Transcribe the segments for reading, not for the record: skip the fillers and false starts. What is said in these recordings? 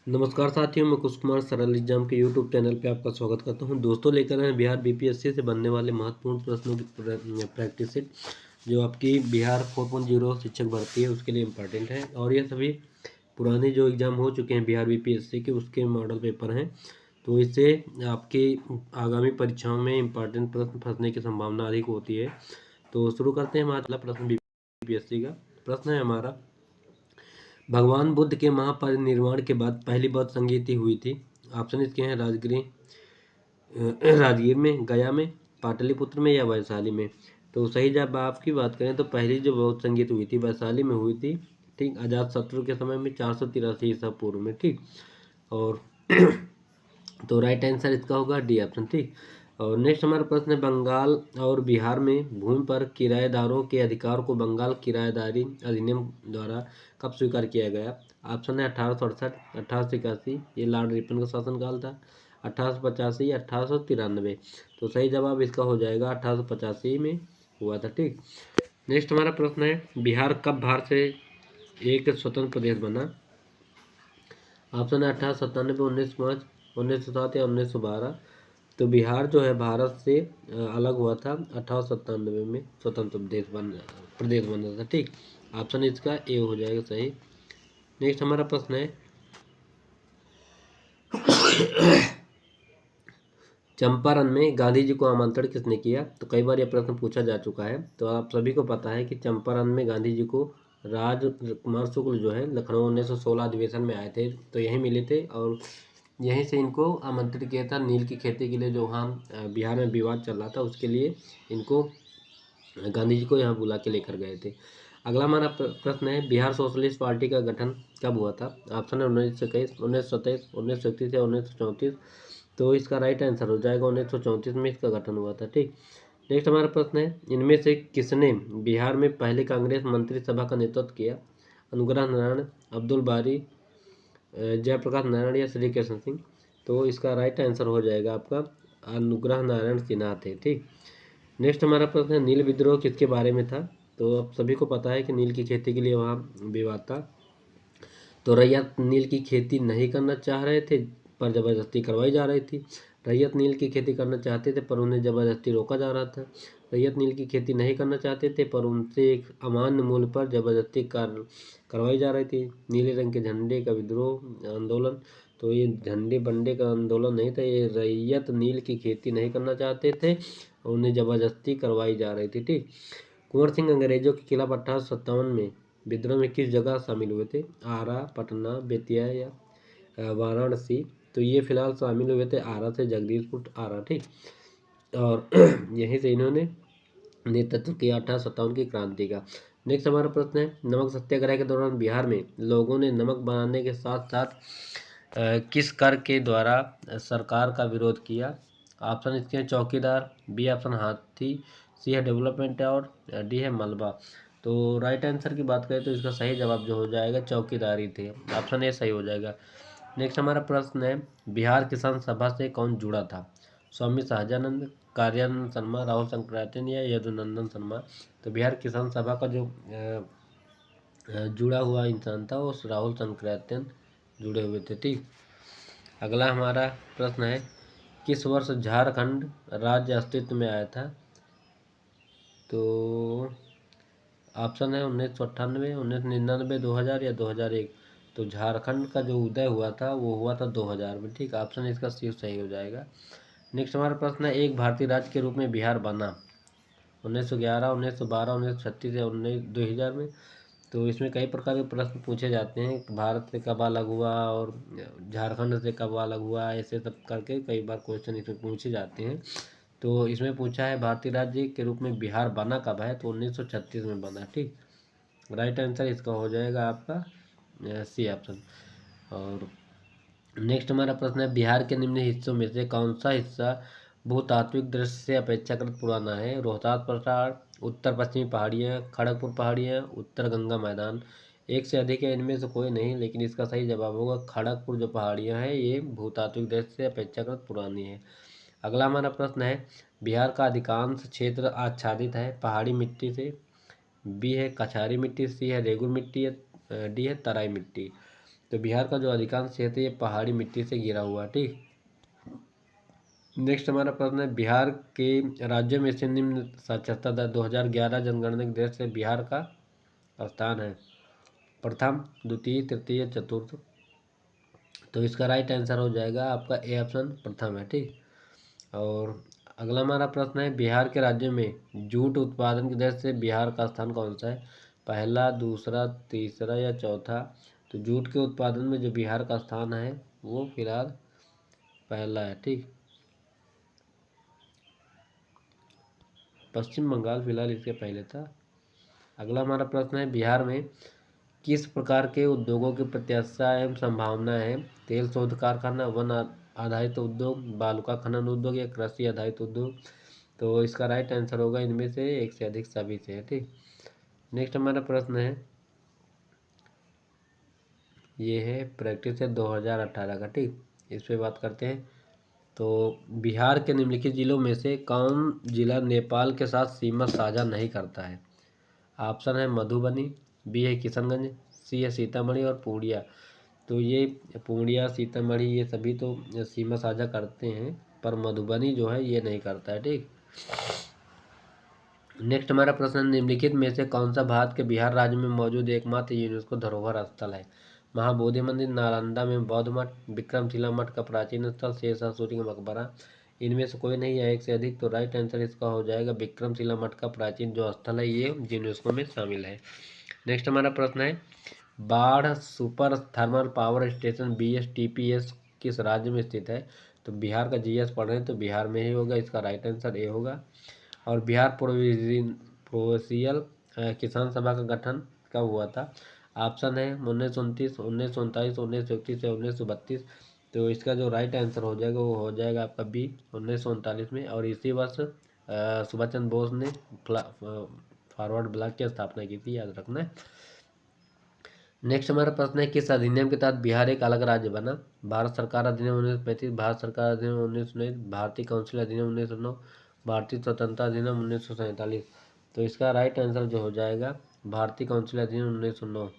नमस्कार साथियों, मैं कुश कुमार सरल एग्जाम के यूट्यूब चैनल पे आपका स्वागत करता हूं। दोस्तों, लेकर आए बिहार बीपीएससी से बनने वाले महत्वपूर्ण प्रश्नों की प्रैक्टिस सेट जो आपकी बिहार 4.0 शिक्षक भर्ती है उसके लिए इम्पोर्टेंट है। और ये सभी पुराने जो एग्ज़ाम हो चुके हैं बिहार बीपीएससी के उसके मॉडल पेपर हैं, तो इससे आपकी आगामी परीक्षाओं में इम्पोर्टेंट प्रश्न फंसने की संभावना अधिक होती है। तो शुरू करते हैं हमारा प्रश्न बीपीएससी का। प्रश्न है हमारा, भगवान बुद्ध के महापरिनिर्वाण के बाद पहली बार संगीति हुई थी। ऑप्शन इसके हैं राजगीर में, गया में, पाटलिपुत्र में या वैशाली में। तो सही जब आपकी बात करें तो पहली जो बहुत संगीत हुई थी वैशाली में हुई थी। ठीक, अजात शत्रु के समय में 483 ईसा पूर्व में। ठीक, और तो राइट आंसर इसका होगा डी ऑप्शन। ठीक, और नेक्स्ट हमारा प्रश्न है, बंगाल और बिहार में भूमि पर किराएदारों के अधिकार को बंगाल किराएदारी अधिनियम द्वारा कब स्वीकार किया गया। ऑप्शन है 1868, 1881, ये लॉर्ड रिपन का शासनकाल था, 1885 या 1893। तो सही जवाब इसका हो जाएगा 1885 में हुआ था। ठीक, नेक्स्ट हमारा प्रश्न है, बिहार कब भारत से एक स्वतंत्र प्रदेश बना। ऑप्शन है 1897, 1905, 1907 या 1912। तो बिहार जो है भारत से अलग हुआ था 1897 में, स्वतंत्र प्रदेश बना था। ठीक, ऑप्शन इसका ए हो जाएगा सही। नेक्स्ट हमारा प्रश्न है, चंपारण में गांधी जी को आमंत्रण किसने किया। तो कई बार यह प्रश्न पूछा जा चुका है। तो आप सभी को पता है कि चंपारण में गांधी जी को राजकुमार शुक्ल जो है लखनऊ 1916 अधिवेशन में आए थे, तो यहीं मिले थे और यहीं से इनको आमंत्रित किया था नील की खेती के लिए। जो वहाँ बिहार में विवाद चल रहा था उसके लिए इनको गांधी जी को यहाँ बुला के लेकर गए थे। अगला हमारा प्रश्न है, बिहार सोशलिस्ट पार्टी का गठन कब हुआ था। ऑप्शन है 1921, 1927, 1931 या 1934। तो इसका राइट आंसर हो जाएगा 1934 में इसका गठन हुआ था। ठीक, नेक्स्ट हमारा प्रश्न है, इनमें से किसने बिहार में पहले कांग्रेस मंत्रिसभा का नेतृत्व किया। अनुग्रह नारायण, अब्दुल बारी, जयप्रकाश नारायण या श्री कृष्ण सिंह। तो इसका राइट आंसर हो जाएगा आपका अनुग्रह नारायण सिन्हा थे। ठीक, नेक्स्ट हमारा प्रश्न है, नील विद्रोह किसके बारे में था। तो आप सभी को पता है कि नील की खेती के लिए वहाँ विवाद था। तो रैयत नील की खेती नहीं करना चाह रहे थे पर ज़बरदस्ती करवाई जा रही थी। रैयत नील की खेती करना चाहते थे पर उन्हें ज़बरदस्ती रोका जा रहा था। रैयत नील की खेती नहीं करना चाहते थे पर उनसे एक अमान्य मूल्य पर ज़बरदस्ती करवाई जा रही थी। नीले रंग के झंडे का विद्रोह आंदोलन, तो ये झंडे बंडे का आंदोलन नहीं था, ये रैयत नील की खेती नहीं करना चाहते थे और उन्हें ज़बरदस्ती करवाई जा रही थी। ठीक, कुंवर सिंह अंग्रेजों के खिलाफ 1857 में विद्रोह में किस जगह शामिल हुए थे। आरा, पटना, बेतिया या वाराणसी। तो ये फिलहाल शामिल हुए थे आरा से, जगदीशपुर आरा। ठीक, और यहीं से इन्होंने नेतृत्व किया 1857 की क्रांति का। नेक्स्ट हमारा प्रश्न है, नमक सत्याग्रह के दौरान बिहार में लोगों ने नमक बनाने के साथ साथ किस कर के द्वारा सरकार का विरोध किया। ऑप्शन इसके हैं चौकीदार, बी ऑप्शन हाथी, सी है डेवलपमेंट और डी है मलबा। तो राइट आंसर की बात करें तो इसका सही जवाब जो हो जाएगा चौकीदारी थे, ऑप्शन ए सही हो जाएगा। नेक्स्ट हमारा प्रश्न है, बिहार किसान सभा से कौन जुड़ा था। स्वामी सहजानंद, कार्यानंद शर्मा, राहुल शंकराचार्य या यदुनंदन शर्मा। तो बिहार किसान सभा का जो जुड़ा हुआ इंसान था वो राहुल शंकराचार्य जुड़े हुए थे। ठीक, अगला हमारा प्रश्न है, किस वर्ष झारखंड राज्य अस्तित्व में आया था। तो ऑप्शन है 1998, 1999, 2000 या 2001। तो झारखंड का जो उदय हुआ था वो हुआ था 2000 में। ठीक, ऑप्शन इसका सी सही हो जाएगा। नेक्स्ट हमारा प्रश्न है, एक भारतीय राज्य के रूप में बिहार बना 1911, 1912, 1936 या 2000 में। तो इसमें कई प्रकार के प्रश्न पूछे जाते हैं, भारत से कब अलग हुआ और झारखंड से कब अलग हुआ, ऐसे सब करके कई बार क्वेश्चन इसमें पूछे जाते हैं। तो इसमें पूछा है भारतीय राज्य के रूप में बिहार बना कब है। तो 1936 में बना। ठीक, राइट आंसर इसका हो जाएगा आपका सी ऑप्शन। और नेक्स्ट हमारा प्रश्न है, बिहार के निम्न हिस्सों में से कौन सा हिस्सा भूतात्विक दृष्टि से अपेक्षाकृत पुराना है। रोहतास पठार, उत्तर पश्चिमी पहाड़ियाँ, खड़गपुर पहाड़ियाँ, उत्तर गंगा मैदान। एक से अधिक है, इनमें से कोई नहीं, लेकिन इसका सही जवाब होगा खड़गपुर जो पहाड़ियाँ हैं ये भूतात्विक दृष्टि से अपेक्षाकृत पुरानी है। अगला हमारा प्रश्न है, बिहार का अधिकांश क्षेत्र आच्छादित है पहाड़ी मिट्टी से। बी है कछारी मिट्टी, सी है रेगुर मिट्टी, डी है तराई मिट्टी। तो बिहार का जो अधिकांश क्षेत्र है ये पहाड़ी मिट्टी से घिरा हुआ है। ठीक। नेक्स्ट हमारा प्रश्न है, बिहार के राज्यों में से निम्न साक्षरता दर 2011 जनगणना के दृष्टि से बिहार का स्थान है। प्रथम, द्वितीय, तृतीय, चतुर्थ। तो इसका राइट आंसर हो जाएगा आपका ए ऑप्शन, प्रथम है। ठीक। और अगला हमारा प्रश्न है, बिहार के राज्यों में जूट उत्पादन की दृष्टि से बिहार का स्थान कौन सा है? पहला, दूसरा, तीसरा या चौथा? तो जूट के उत्पादन में जो बिहार का स्थान है वो फिलहाल पहला है। ठीक। पश्चिम बंगाल फिलहाल इसके पहले था। अगला हमारा प्रश्न है, बिहार में किस प्रकार के उद्योगों की प्रत्याशा एवं संभावना है? तेल शोध कारखाना, वन आधारित उद्योग, बालुका खनन उद्योग या कृषि आधारित उद्योग? तो इसका राइट आंसर होगा इनमें से एक से अधिक, सभी से है। ठीक। नेक्स्ट हमारा प्रश्न है, ये है प्रैक्टिस है 2018 का। ठीक। इस पे बात करते हैं। तो बिहार के निम्नलिखित जिलों में से कौन जिला नेपाल के साथ सीमा साझा नहीं करता है? ऑप्शन है मधुबनी, बी है किशनगंज, सी है सीतामढ़ी और पूर्णिया। तो ये पूर्णिया, सीतामढ़ी ये सभी तो सीमा साझा करते हैं, पर मधुबनी जो है ये नहीं करता है। ठीक। नेक्स्ट हमारा प्रश्न, निम्नलिखित में से कौन सा भारत के बिहार राज्य में मौजूद एकमात्र यूनेस्को धरोहर स्थल है? महाबोधि मंदिर, नालंदा में बौद्ध मठ, विक्रमशिला मठ का प्राचीन स्थल, शेरशाह सूरी का मकबरा? इनमें से कोई नहीं है, एक से अधिक। तो राइट आंसर इसका हो जाएगा विक्रमशिला मठ का प्राचीन जो स्थल है ये यूनेस्को में शामिल है। नेक्स्ट हमारा प्रश्न है, बाढ़ super thermal power station BSTPS किस राज्य में स्थित है? तो बिहार का GS पढ़ रहे हैं तो बिहार में ही होगा, इसका राइट आंसर ए होगा। और बिहार प्रोविंशियल किसान सभा का गठन कब हुआ था? ऑप्शन है 1929, 1939, 1931 या 1932। तो इसका जो राइट आंसर हो जाएगा वो हो जाएगा आपका बी, 1939 में। और इसी वर्ष सुभाष चंद्र बोस ने फॉरवर्ड ब्लॉक की स्थापना की थी, याद रखना है। नेक्स्ट हमारा प्रश्न है, किस अधिनियम के तहत बिहार एक अलग राज्य बना? भारत सरकार अधिनियम 1935, भारत सरकार अधिनियम 1919, भारतीय काउंसिल अधिनियम 1909, भारतीय स्वतंत्रता अधिनियम 1947। तो इसका राइट आंसर जो हो जाएगा भारतीय काउंसिल अधिनियम 1909।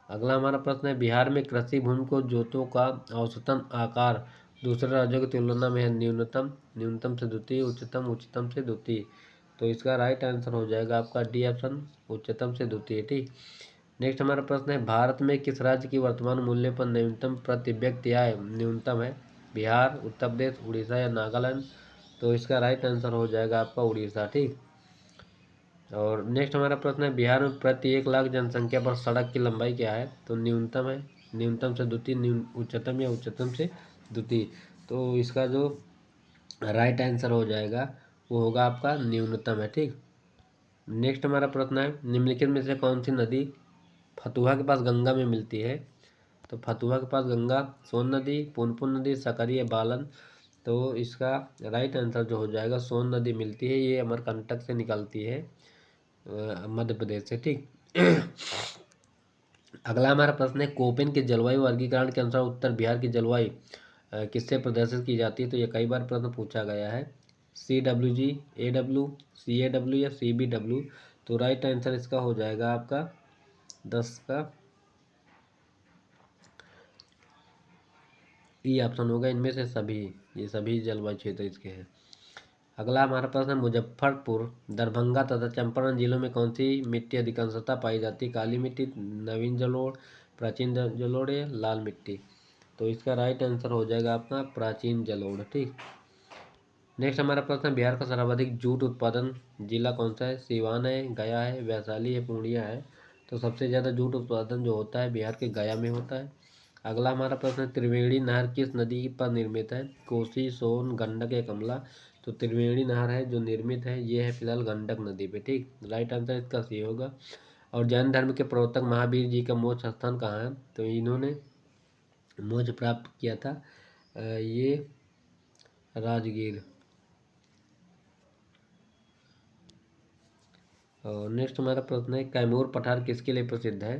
अगला हमारा प्रश्न है, बिहार में कृषि भूमि को जोतों का औसतन आकार दूसरे राज्यों की तुलना में है न्यूनतम, न्यूनतम से द्वितीय, उच्चतम, उच्चतम से द्वितीय? तो इसका राइट आंसर हो जाएगा आपका डी ऑप्शन, उच्चतम से द्वितीय। ठीक। नेक्स्ट हमारा प्रश्न है, भारत में किस राज्य की वर्तमान मूल्य पर न्यूनतम प्रति व्यक्ति आय न्यूनतम है? बिहार, उत्तर प्रदेश, उड़ीसा या नागालैंड? तो इसका राइट आंसर हो जाएगा आपका उड़ीसा। ठीक। और नेक्स्ट हमारा प्रश्न है, बिहार में प्रति 1 लाख जनसंख्या पर सड़क की लंबाई क्या है? तो न्यूनतम है, न्यूनतम से द्वितीय, उच्चतम या उच्चतम से द्वितीय? तो इसका जो राइट आंसर हो जाएगा वो होगा आपका न्यूनतम है। ठीक। नेक्स्ट हमारा प्रश्न है, निम्नलिखित में से कौन सी नदी फतुहा के पास गंगा में मिलती है? तो फतुहा के पास गंगा, सोन नदी, पुनपुन नदी, सकरी या बालन? तो इसका राइट आंसर जो हो जाएगा सोन नदी मिलती है, ये अमरकंटक से निकलती है मध्य प्रदेश से। ठीक। अगला हमारा प्रश्न है, कोपेन के जलवायु वर्गीकरण के अनुसार उत्तर बिहार की जलवायु किससे प्रदर्शित की जाती है? तो ये कई बार प्रश्न पूछा गया है, CWG, AW, CAW या CBW? तो राइट आंसर इसका हो जाएगा आपका 10 का ई ऑप्शन होगा, इनमें से सभी, ये सभी जलवायु क्षेत्र इसके हैं। अगला हमारा प्रश्न है, मुजफ्फरपुर, दरभंगा तथा चंपारण जिलों में कौन सी मिट्टी अधिकांशतः पाई जाती है? काली मिट्टी, नवीन जलोढ़, प्राचीन जलोढ़ या लाल मिट्टी? तो इसका राइट आंसर हो जाएगा आपका प्राचीन जलोढ़। ठीक। नेक्स्ट हमारा प्रश्न है, बिहार का सर्वाधिक जूट उत्पादन जिला कौन सा है? सिवान है, गया है, वैशाली है, पूर्णिया है? तो सबसे ज़्यादा जूट उत्पादन जो होता है बिहार के गया में होता है। अगला हमारा प्रश्न है, त्रिवेणी नहर किस नदी पर निर्मित है? कोसी, सोन, गंडक या कमला? तो त्रिवेणी नहर है जो निर्मित है ये है फिलहाल गंडक नदी पे। ठीक। राइट आंसर इसका सी होगा। और जैन धर्म के प्रवर्तक महावीर जी का मोक्ष स्थान कहाँ है? तो इन्होंने मोक्ष प्राप्त किया था ये राजगीर। और नेक्स्ट हमारा प्रश्न है, कैमूर पठार किसके लिए प्रसिद्ध है?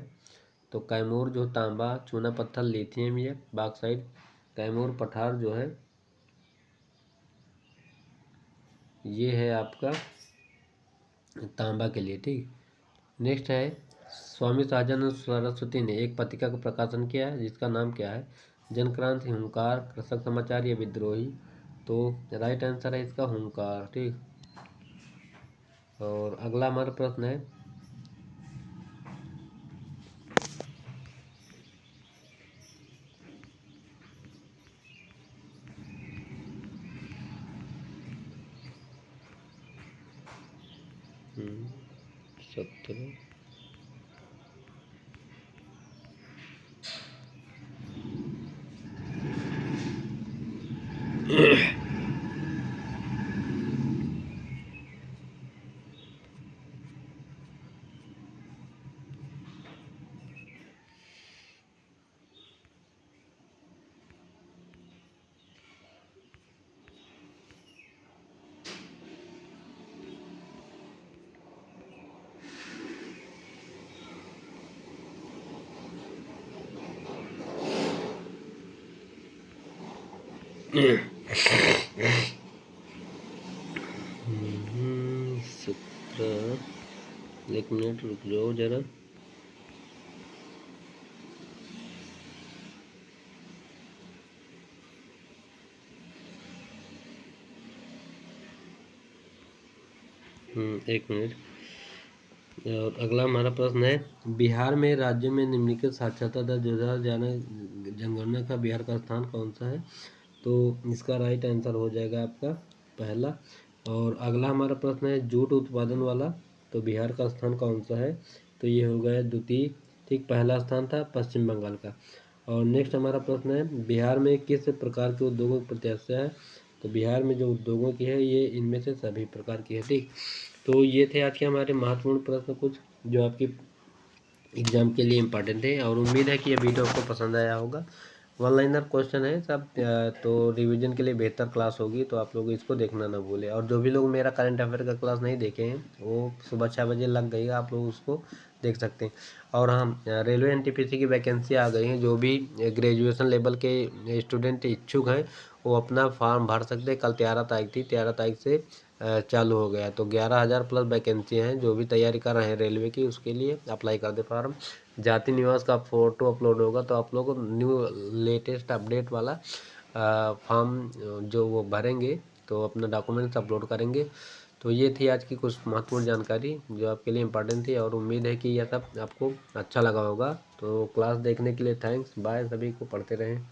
तो कैमूर जो तांबा, चूना पत्थर, लिथियम या बॉक्साइट? कैमूर पठार जो है ये है आपका तांबा के लिए। ठीक। नेक्स्ट है, स्वामी सहजानंद सरस्वती ने एक पत्रिका का प्रकाशन किया है जिसका नाम क्या है? जनक्रांति, हुंकार, कृषक समाचार या विद्रोही? तो राइट आंसर है इसका हुंकार। ठीक। और अगला हमारा प्रश्न है सत्रह एक मिनट रुक जाओ जरा। एक मिनट। और अगला हमारा प्रश्न है बिहार में राज्य में निम्नलिखित साक्षरता दर 2011 जनगणना का बिहार का स्थान कौन सा है? तो इसका राइट आंसर हो जाएगा आपका पहला। और अगला हमारा प्रश्न है जूट उत्पादन वाला, तो बिहार का स्थान कौन सा है? तो ये हो गया द्वितीय। ठीक, पहला स्थान था पश्चिम बंगाल का। और नेक्स्ट हमारा प्रश्न है बिहार में किस प्रकार के उद्योगों की प्रत्याशा है? तो बिहार में जो उद्योगों की है ये इनमें से सभी प्रकार की है। ठीक, तो ये थे आज के हमारे महत्वपूर्ण प्रश्न कुछ जो आपकी एग्जाम के लिए इम्पोर्टेंट है। और उम्मीद है कि ये वीडियो आपको पसंद आया होगा। वन लाइनर क्वेश्चन है सब, तो रिवीजन के लिए बेहतर क्लास होगी, तो आप लोग इसको देखना ना भूलें। और जो भी लोग मेरा करंट अफेयर का क्लास नहीं देखे हैं वो सुबह 6 बजे लग गई है, आप लोग उसको देख सकते हैं। और हाँ, रेलवे एनटीपीसी की वैकेंसी आ गई है। जो भी ग्रेजुएशन लेवल के स्टूडेंट इच्छुक हैं वो अपना फॉर्म भर सकते हैं। कल 13 तारीख थी, 13 तारीख से चालू हो गया। तो 11,000 प्लस वैकेंसी हैं। जो भी तैयारी कर रहे हैं रेलवे की उसके लिए अप्लाई कर दे फॉर्म। जाति निवास का फ़ोटो अपलोड होगा, तो आप लोग न्यू लेटेस्ट अपडेट वाला फॉर्म जो वो भरेंगे तो अपना डॉक्यूमेंट्स अपलोड करेंगे। तो ये थी आज की कुछ महत्वपूर्ण जानकारी जो आपके लिए इम्पोर्टेंट थी। और उम्मीद है कि यह सब आपको अच्छा लगा होगा। तो क्लास देखने के लिए थैंक्स, बाय। सभी को पढ़ते रहें।